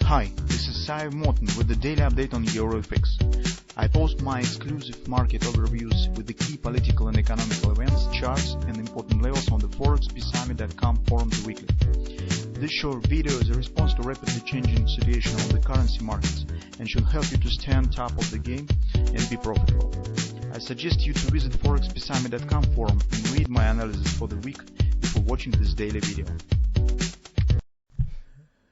Hi, this is Sive Morten with the daily update on EuroFX. I post my exclusive market overviews with the key political and economical events, charts and important levels on the ForexPeaceArmy.com forums weekly. This short video is a response to rapidly changing situation on the currency markets and should help you to stay on top of the game and be profitable. I suggest you to visit ForexPeaceArmy.com forum and read my analysis for the week before watching this daily video.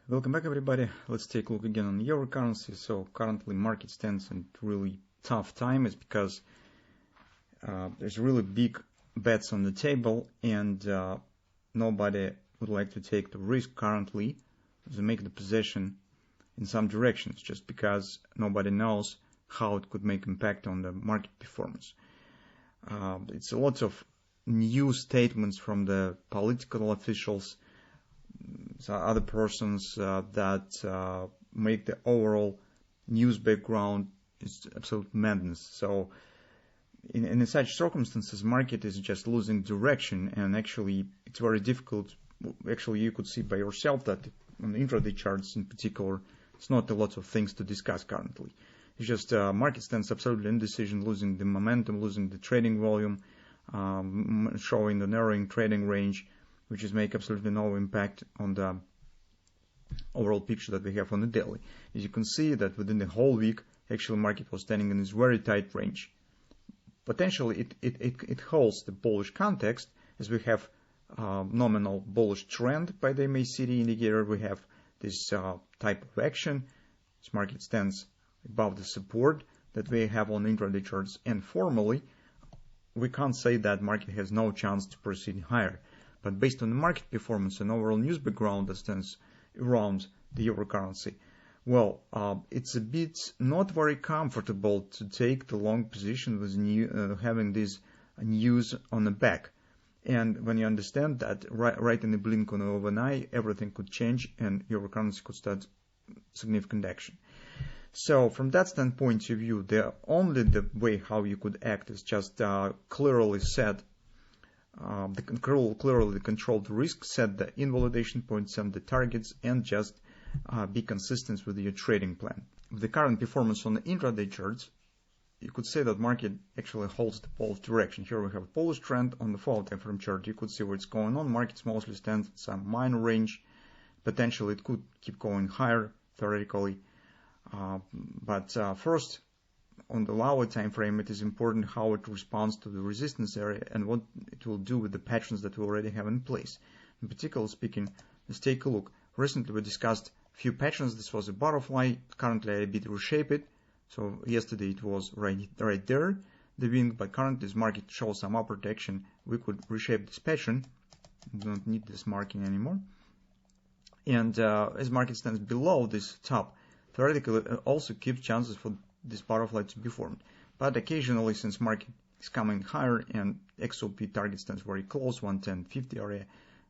Welcome back, everybody. Let's take a look again on euro currency. So currently market stands in really tough time. It's because there's really big bets on the table and nobody would like to take the risk currently to make the position in some directions, just because nobody knows how it could make impact on the market performance. It's a lot of new statements from the political officials, other persons that make the overall news background is absolute madness. So in such circumstances, market is just losing direction, and actually it's very difficult. Actually, you could see by yourself that on the intraday charts in particular, it's not a lot of things to discuss currently. It's just market stands absolutely indecision, losing the momentum, losing the trading volume, showing the narrowing trading range, which is make absolutely no impact on the overall picture that we have on the daily. As you can see that within the whole week, actually market was standing in this very tight range. Potentially it holds the bullish context, as we have nominal bullish trend by the MACD indicator. We have this type of action. This market stands above the support that we have on intraday charts, and formally we can't say that market has no chance to proceed higher. But based on the market performance and overall news background that stands around the euro currency, well, it's a bit not very comfortable to take the long position with having this news on the back. And when you understand that, right in the blink of an eye, everything could change and euro currency could start significant action. So from that standpoint of view, the way how you could act is just clearly set. Clearly control the risk, set the invalidation points and the targets, and just be consistent with your trading plan. With the current performance on the intraday charts, you could say that market actually holds the bullish direction. Here we have a bullish trend on the 4-hour time frame chart. You could see what's going on. Markets mostly stands in some minor range. Potentially it could keep going higher theoretically. But first, on the lower time frame, it is important how it responds to the resistance area and what it will do with the patterns that we already have in place. In particular speaking, let's take a look. Recently we discussed a few patterns. This was a butterfly. Currently I a bit reshape it. So yesterday it was right there, the wing, but currently this market shows some upward action. We could reshape this pattern. We don't need this marking anymore. And as market stands below this top, theoretically it also keeps chances for this butterfly to be formed. But occasionally, since market is coming higher and XOP target stands very close, 110.50 area,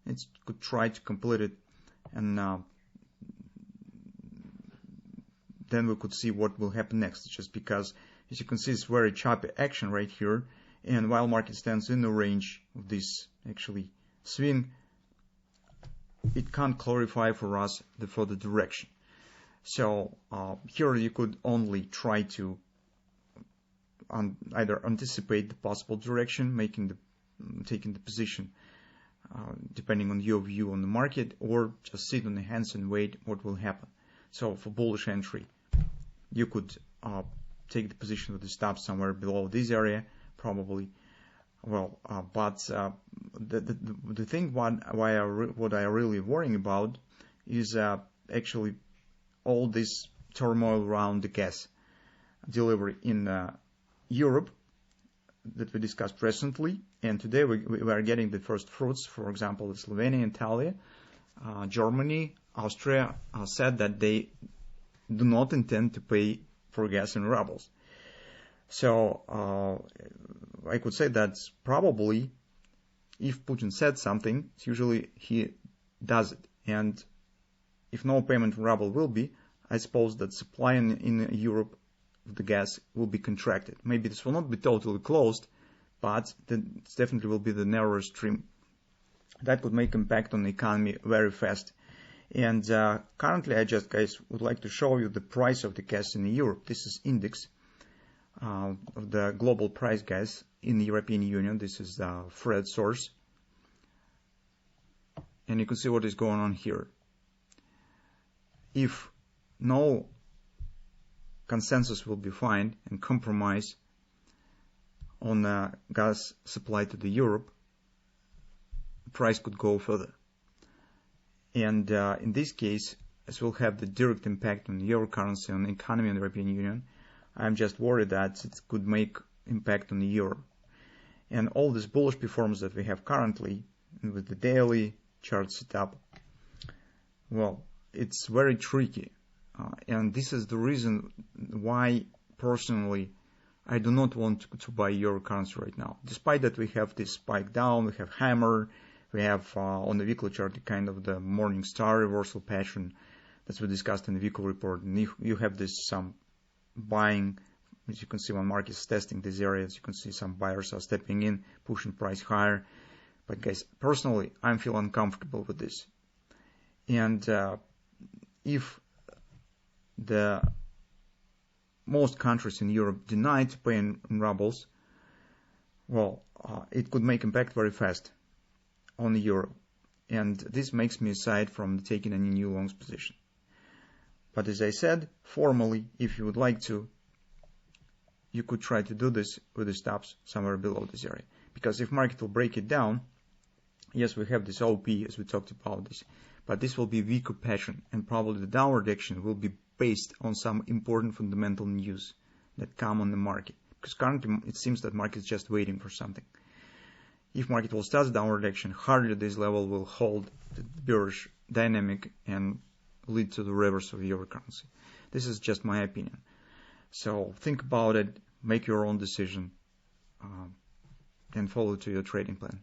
it could try to complete it, and then we could see what will happen next. Just because, as you can see, it's very choppy action right here, and while market stands in the range of this actually swing, it can't clarify for us the further direction. So here you could only try to either anticipate the possible direction, taking the position depending on your view on the market, or just sit on the hands and wait what will happen. So for bullish entry, you could take the position with the stop somewhere below this area, probably. Well, but the thing what I really worrying about is actually all this turmoil around the gas delivery in Europe that we discussed recently. And today we are getting the first fruits. For example, Slovenia, Italy, Germany, Austria said that they do not intend to pay for gas in rubles. So I could say that probably if Putin said something, usually he does it. And if no payment in ruble will be, I suppose that supply in Europe of the gas will be contracted. Maybe this will not be totally closed, but it definitely will be the narrower stream. That could make impact on the economy very fast. And currently, I just, guys, would like to show you the price of the gas in Europe. This is index of the global price, guys, in the European Union. This is the Fred source. And you can see what is going on here. If no consensus will be found and compromise on the gas supply to the Europe, the price could go further. And in this case, as will have the direct impact on the euro currency, on the economy in the European Union, I'm just worried that it could make impact on the euro. And all this bullish performance that we have currently with the daily chart setup, well, it's very tricky. And this is the reason why, personally, I do not want to buy euro currency right now. Despite that we have this spike down, we have hammer, we have on the weekly chart kind of the morning star reversal pattern that we discussed in the weekly report. And you have this some buying, as you can see when market is testing these areas, you can see some buyers are stepping in, pushing price higher. But guys, personally, I feel uncomfortable with this. And if the most countries in Europe deny to pay in rubles, well, it could make impact very fast on the euro. And this makes me aside from taking any new longs position. But as I said, formally, if you would like to, you could try to do this with the stops somewhere below this area. Because if market will break it down, yes, we have this OP as we talked about this, but this will be weaker pattern, and probably the downward action will be based on some important fundamental news that come on the market. Because currently it seems that market is just waiting for something. If market will start the downward action, hardly this level will hold the bearish dynamic and lead to the reverse of euro currency. This is just my opinion. So think about it, make your own decision, and follow to your trading plan.